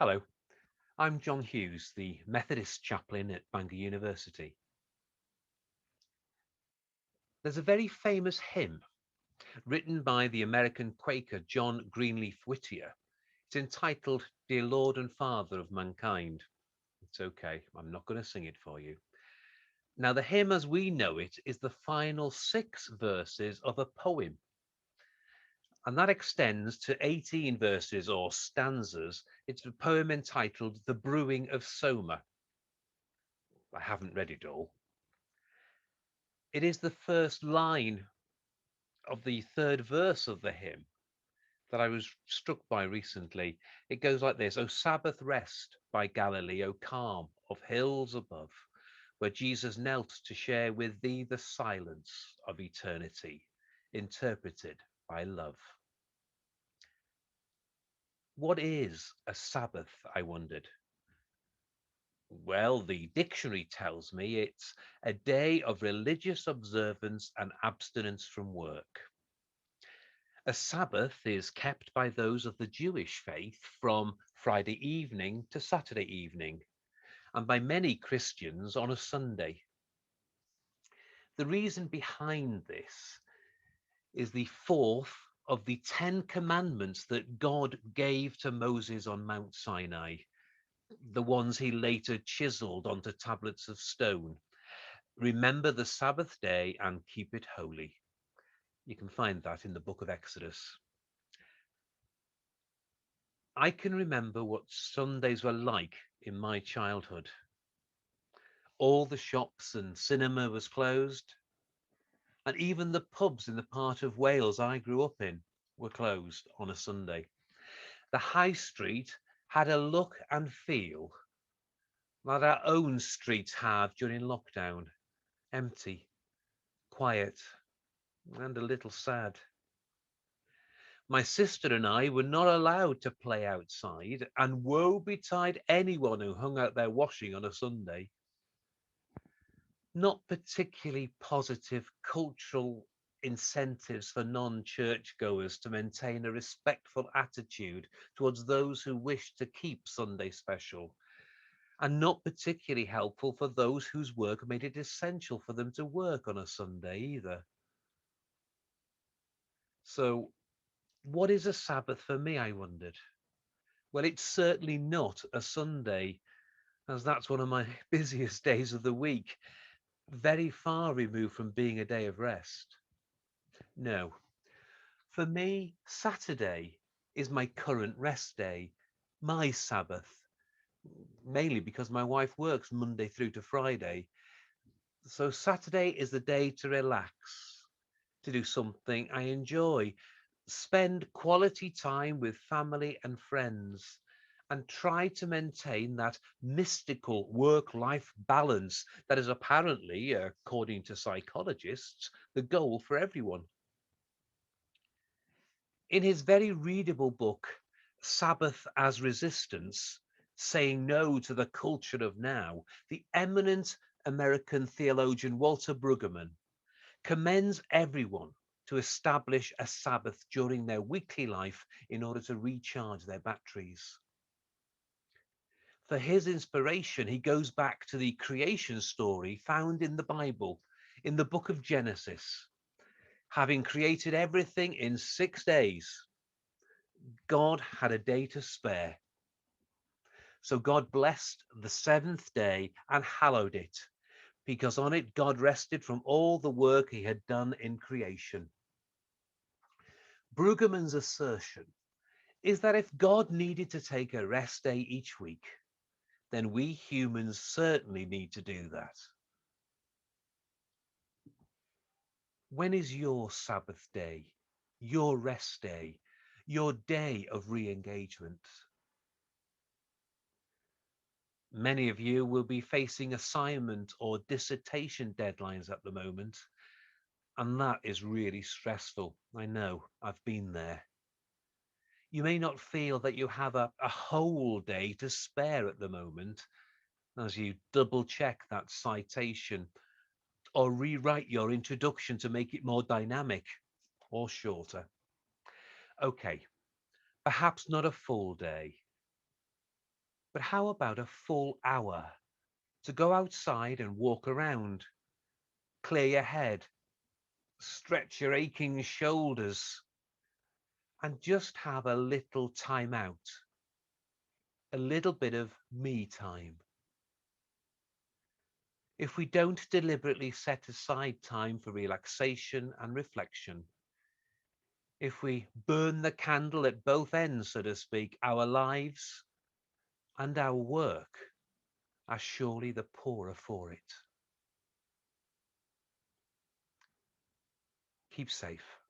Hello, I'm John Hughes, the Methodist chaplain at Bangor University. There's a very famous hymn written by the American Quaker John Greenleaf Whittier. It's entitled Dear Lord and Father of Mankind. It's okay, I'm not going to sing it for you. Now, the hymn as we know it is the final 6 verses of a poem, and that extends to 18 verses or stanzas. It's a poem entitled The Brewing of Soma. I haven't read it all. It is the first line of the third verse of the hymn that I was struck by recently. It goes like this: O Sabbath rest by Galilee, O calm of hills above, where Jesus knelt to share with thee the silence of eternity, interpreted by love. What is a Sabbath? I wondered. Well, the dictionary tells me it's a day of religious observance and abstinence from work. A Sabbath is kept by those of the Jewish faith from Friday evening to Saturday evening, and by many Christians on a Sunday. The reason behind this is the fourth of the 10 commandments that God gave to Moses on Mount Sinai, the ones he later chiseled onto tablets of stone. Remember the Sabbath day and keep it holy. You can find that in the book of Exodus. I can remember what Sundays were like in my childhood. All the shops and cinema was closed, and even the pubs in the part of Wales I grew up in were closed on a Sunday. The high street had a look and feel that our own streets have during lockdown: empty, quiet, and a little sad. My sister and I were not allowed to play outside, and woe betide anyone who hung out their washing on a Sunday. Not particularly positive cultural incentives for non-churchgoers to maintain a respectful attitude towards those who wish to keep Sunday special, and not particularly helpful for those whose work made it essential for them to work on a Sunday either. So, what is a Sabbath for me, I wondered? Well, it's certainly not a Sunday, as that's one of my busiest days of the week, very far removed from being a day of rest. No, for me, Saturday is my current rest day, my Sabbath, mainly because my wife works Monday through to Friday. So Saturday is the day to relax, to do something I enjoy, spend quality time with family and friends, and try to maintain that mystical work-life balance that is apparently, according to psychologists, the goal for everyone. In his very readable book, Sabbath as Resistance, Saying No to the Culture of Now, the eminent American theologian Walter Brueggemann commends everyone to establish a Sabbath during their weekly life in order to recharge their batteries. For his inspiration, he goes back to the creation story found in the Bible, in the book of Genesis. Having created everything in 6 days, God had a day to spare. So God blessed the seventh day and hallowed it, because on it God rested from all the work he had done in creation. Brueggemann's assertion is that if God needed to take a rest day each week, then we humans certainly need to do that. When is your Sabbath day, your rest day, your day of re-engagement? Many of you will be facing assignment or dissertation deadlines at the moment, and that is really stressful. I know, I've been there. You may not feel that you have a whole day to spare at the moment as you double check that citation or rewrite your introduction to make it more dynamic or shorter. Okay, perhaps not a full day, But how about a full hour to go outside and walk around, clear your head, stretch your aching shoulders, and just have a little time out, a little bit of me time? If we don't deliberately set aside time for relaxation and reflection, if we burn the candle at both ends, so to speak, our lives and our work are surely the poorer for it. Keep safe.